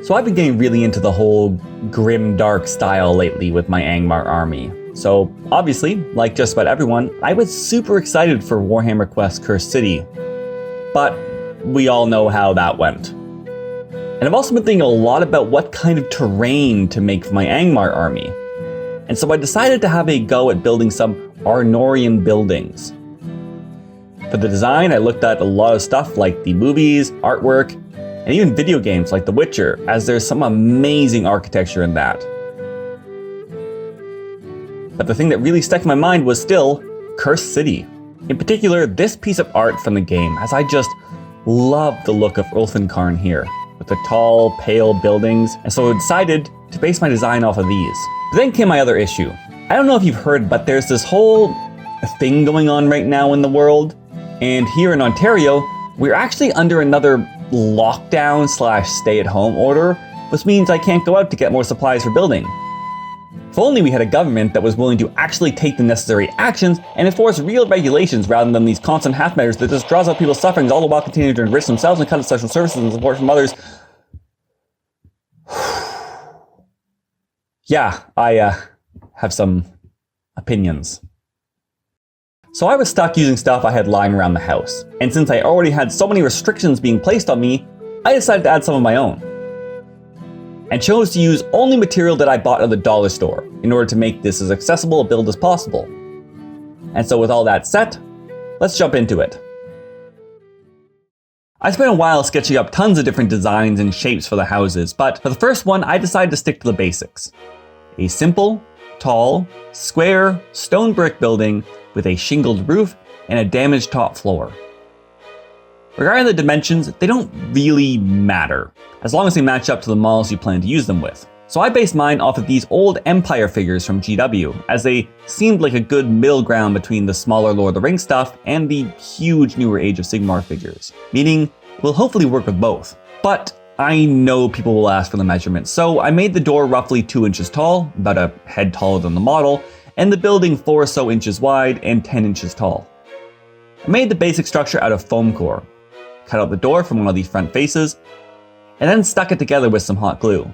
So I've been getting really into the whole grim dark style lately with my Angmar army. So obviously, like just about everyone, I was super excited for Warhammer Quest Cursed City. But we all know how that went. And I've also been thinking a lot about what kind of terrain to make for my Angmar army. And so I decided to have a go at building some Arnorian buildings. For the design, I looked at a lot of stuff like the movies, artwork, and even video games like The Witcher, as there's some amazing architecture in that. But the thing that really stuck in my mind was still Cursed City. In particular, this piece of art from the game, as I just love the look of Ulfenkarn here, with the tall, pale buildings, and so I decided to base my design off of these. But then came my other issue. I don't know if you've heard, but there's this whole thing going on right now in the world, and here in Ontario, we're actually under another lockdown / stay-at-home order, which means I can't go out to get more supplies for building. If only we had a government that was willing to actually take the necessary actions and enforce real regulations rather than these constant half measures that just draws out people's sufferings, all the while continuing to enrich themselves and cut out social services and support from others. Yeah, I have some opinions. So I was stuck using stuff I had lying around the house, and since I already had so many restrictions being placed on me, I decided to add some of my own. And chose to use only material that I bought at the dollar store in order to make this as accessible a build as possible. And so with all that set, let's jump into it. I spent a while sketching up tons of different designs and shapes for the houses, but for the first one I decided to stick to the basics. A simple, tall, square, stone brick building with a shingled roof and a damaged top floor. Regarding the dimensions, they don't really matter, as long as they match up to the models you plan to use them with. So I based mine off of these old Empire figures from GW, as they seemed like a good middle ground between the smaller Lord of the Rings stuff and the huge newer Age of Sigmar figures, meaning it will hopefully work with both. But I know people will ask for the measurements, so I made the door roughly 2 inches tall, about a head taller than the model, and the building 4 or so inches wide and 10 inches tall. I made the basic structure out of foam core, cut out the door from one of these front faces, and then stuck it together with some hot glue.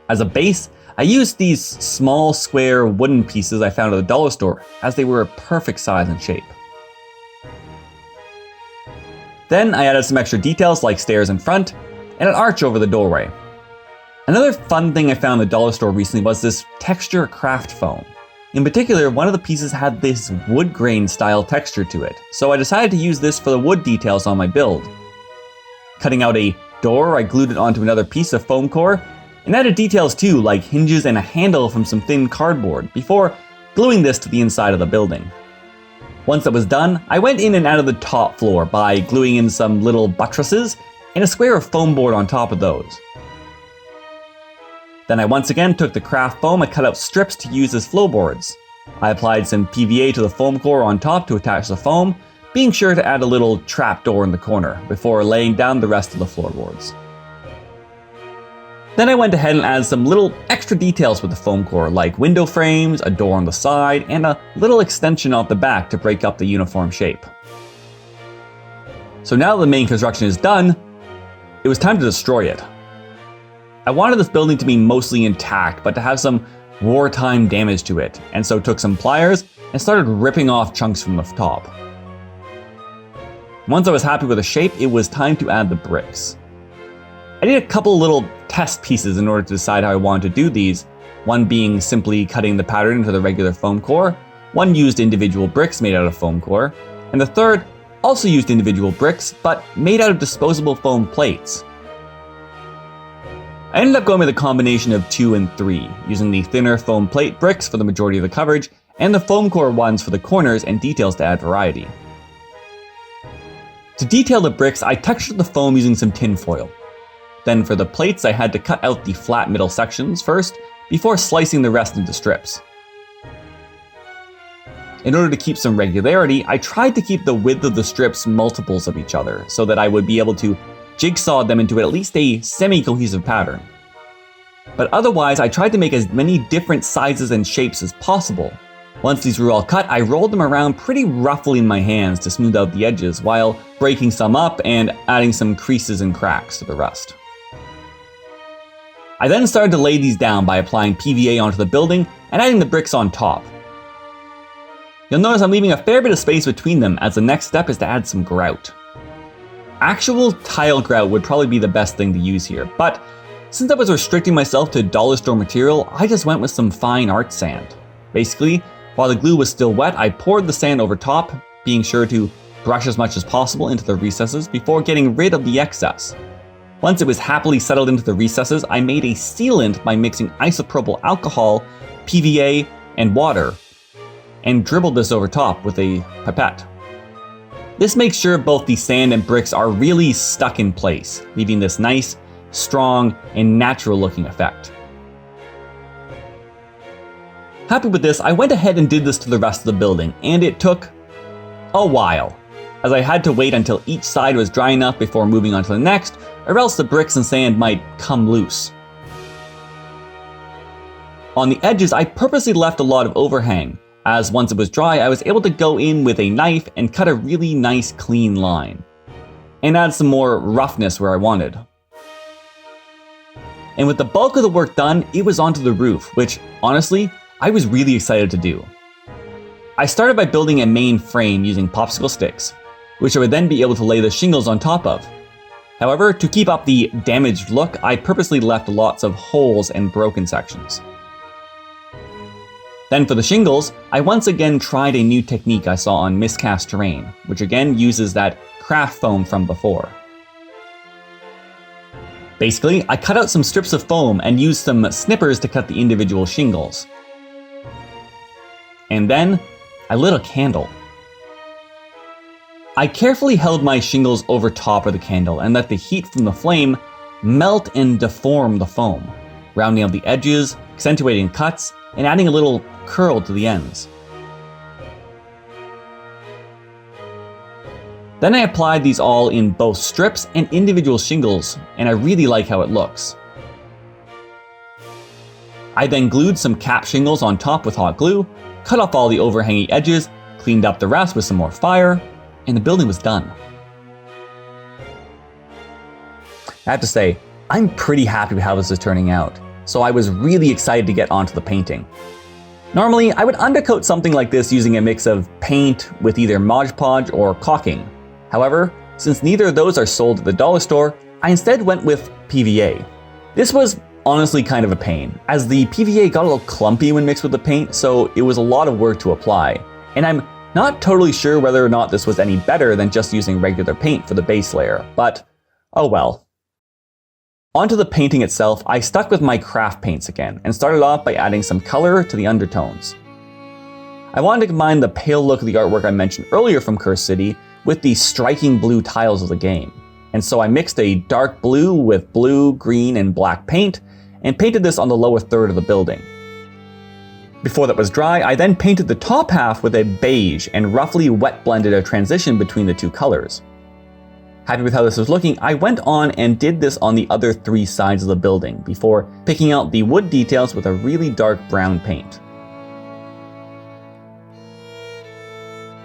As a base, I used these small square wooden pieces I found at the dollar store, as they were a perfect size and shape. Then I added some extra details like stairs in front, and an arch over the doorway. Another fun thing I found at the dollar store recently was this texture craft foam. In particular, one of the pieces had this wood grain style texture to it, so I decided to use this for the wood details on my build. Cutting out a door, I glued it onto another piece of foam core, and added details too, like hinges and a handle from some thin cardboard, before gluing this to the inside of the building. Once that was done, I went in and out of the top floor by gluing in some little buttresses and a square of foam board on top of those. Then I once again took the craft foam and cut out strips to use as floorboards. I applied some PVA to the foam core on top to attach the foam, being sure to add a little trap door in the corner before laying down the rest of the floorboards. Then I went ahead and added some little extra details with the foam core, like window frames, a door on the side, and a little extension off the back to break up the uniform shape. So now that the main construction is done, it was time to destroy it. I wanted this building to be mostly intact, but to have some wartime damage to it, and so took some pliers and started ripping off chunks from the top. Once I was happy with the shape, it was time to add the bricks. I did a couple little test pieces in order to decide how I wanted to do these, one being simply cutting the pattern into the regular foam core, one used individual bricks made out of foam core, and the third also used individual bricks, but made out of disposable foam plates. I ended up going with a combination of 2 and 3, using the thinner foam plate bricks for the majority of the coverage, and the foam core ones for the corners and details to add variety. To detail the bricks, I textured the foam using some tin foil. Then for the plates, I had to cut out the flat middle sections first, before slicing the rest into strips. In order to keep some regularity, I tried to keep the width of the strips multiples of each other, so that I would be able to jigsaw them into at least a semi-cohesive pattern. But otherwise, I tried to make as many different sizes and shapes as possible, Once these were all cut, I rolled them around pretty roughly in my hands to smooth out the edges, while breaking some up and adding some creases and cracks to the rest. I then started to lay these down by applying PVA onto the building and adding the bricks on top. You'll notice I'm leaving a fair bit of space between them, as the next step is to add some grout. Actual tile grout would probably be the best thing to use here, but since I was restricting myself to dollar store material, I just went with some fine art sand. Basically, while the glue was still wet, I poured the sand over top, being sure to brush as much as possible into the recesses before getting rid of the excess. Once it was happily settled into the recesses, I made a sealant by mixing isopropyl alcohol, PVA, and water, and dribbled this over top with a pipette. This makes sure both the sand and bricks are really stuck in place, leaving this nice, strong, and natural looking effect. Happy with this, I went ahead and did this to the rest of the building, and it took a while, as I had to wait until each side was dry enough before moving on to the next, or else the bricks and sand might come loose. On the edges, I purposely left a lot of overhang, as once it was dry, I was able to go in with a knife and cut a really nice clean line, and add some more roughness where I wanted. And with the bulk of the work done, it was onto the roof, which, honestly, I was really excited to do. I started by building a main frame using popsicle sticks, which I would then be able to lay the shingles on top of. However, to keep up the damaged look, I purposely left lots of holes and broken sections. Then for the shingles, I once again tried a new technique I saw on Miscast Terrain, which again uses that craft foam from before. Basically, I cut out some strips of foam and used some snippers to cut the individual shingles. And then, I lit a candle. I carefully held my shingles over top of the candle and let the heat from the flame melt and deform the foam, rounding out the edges, accentuating cuts, and adding a little curl to the ends. Then I applied these all in both strips and individual shingles, and I really like how it looks. I then glued some cap shingles on top with hot glue, cut off all the overhanging edges, cleaned up the rest with some more fire, and the building was done. I have to say, I'm pretty happy with how this is turning out, so I was really excited to get onto the painting. Normally, I would undercoat something like this using a mix of paint with either Mod Podge or caulking. However, since neither of those are sold at the dollar store, I instead went with PVA. This was honestly kind of a pain, as the PVA got a little clumpy when mixed with the paint, so it was a lot of work to apply. And I'm not totally sure whether or not this was any better than just using regular paint for the base layer, but oh well. Onto the painting itself, I stuck with my craft paints again, and started off by adding some color to the undertones. I wanted to combine the pale look of the artwork I mentioned earlier from Cursed City with the striking blue tiles of the game. And so I mixed a dark blue with blue, green, and black paint, and painted this on the lower third of the building. Before that was dry, I then painted the top half with a beige and roughly wet blended a transition between the two colors. Happy with how this was looking, I went on and did this on the other three sides of the building before picking out the wood details with a really dark brown paint.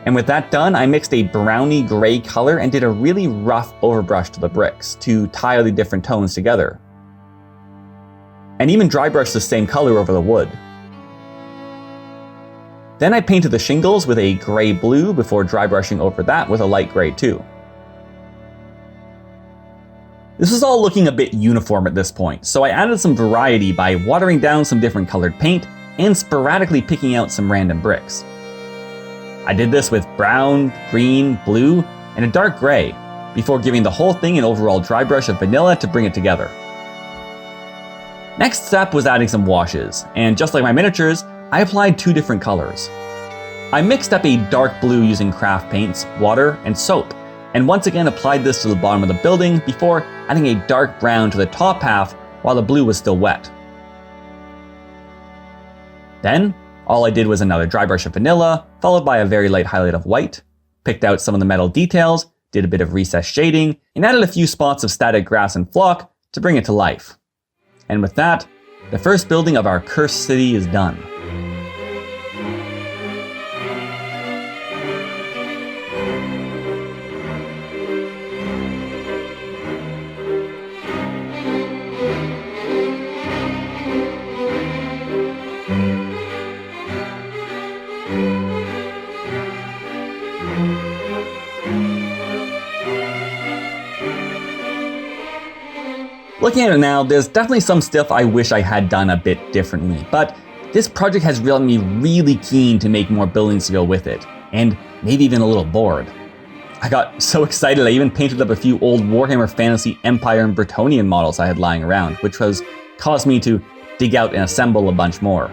And with that done, I mixed a browny gray color and did a really rough overbrush to the bricks to tie the different tones together. And even dry brushed the same color over the wood. Then I painted the shingles with a gray blue before dry brushing over that with a light gray too. This was all looking a bit uniform at this point, so I added some variety by watering down some different colored paint and sporadically picking out some random bricks. I did this with brown, green, blue, and a dark gray, before giving the whole thing an overall dry brush of vanilla to bring it together. Next step was adding some washes, and just like my miniatures, I applied two different colors. I mixed up a dark blue using craft paints, water, and soap, and once again applied this to the bottom of the building before adding a dark brown to the top half while the blue was still wet. Then, all I did was another dry brush of vanilla, followed by a very light highlight of white, picked out some of the metal details, did a bit of recessed shading, and added a few spots of static grass and flock to bring it to life. And with that, the first building of our cursed city is done. Looking at it now, there's definitely some stuff I wish I had done a bit differently, but this project has gotten me really keen to make more buildings to go with it, and maybe even a little bored. I got so excited I even painted up a few old Warhammer Fantasy Empire and Bretonnian models I had lying around, which has caused me to dig out and assemble a bunch more.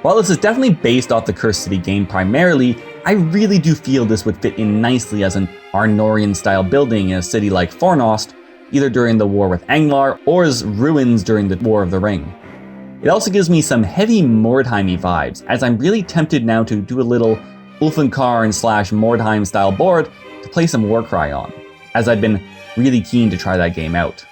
While this is definitely based off the Cursed City game primarily, I really do feel this would fit in nicely as an Arnorian style building in a city like Fornost, either during the war with Angmar or as ruins during the War of the Ring. It also gives me some heavy Mordheim-y vibes, as I'm really tempted now to do a little Ulfenkarn / Mordheim style board to play some Warcry on, as I've been really keen to try that game out.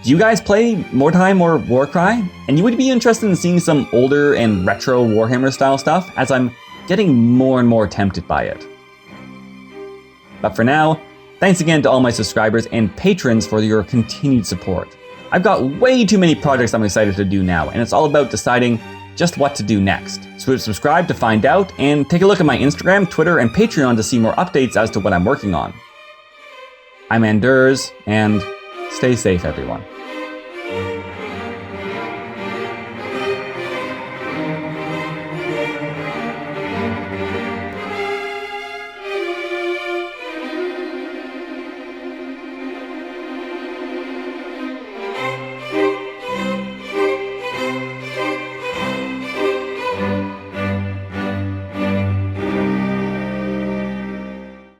Do you guys play Mordheim or Warcry? And you would be interested in seeing some older and retro Warhammer style stuff, as I'm getting more and more tempted by it. But for now, thanks again to all my subscribers and patrons for your continued support. I've got way too many projects I'm excited to do now, and it's all about deciding just what to do next. So subscribe to find out, and take a look at my Instagram, Twitter, and Patreon to see more updates as to what I'm working on. I'm Anders, and stay safe, everyone.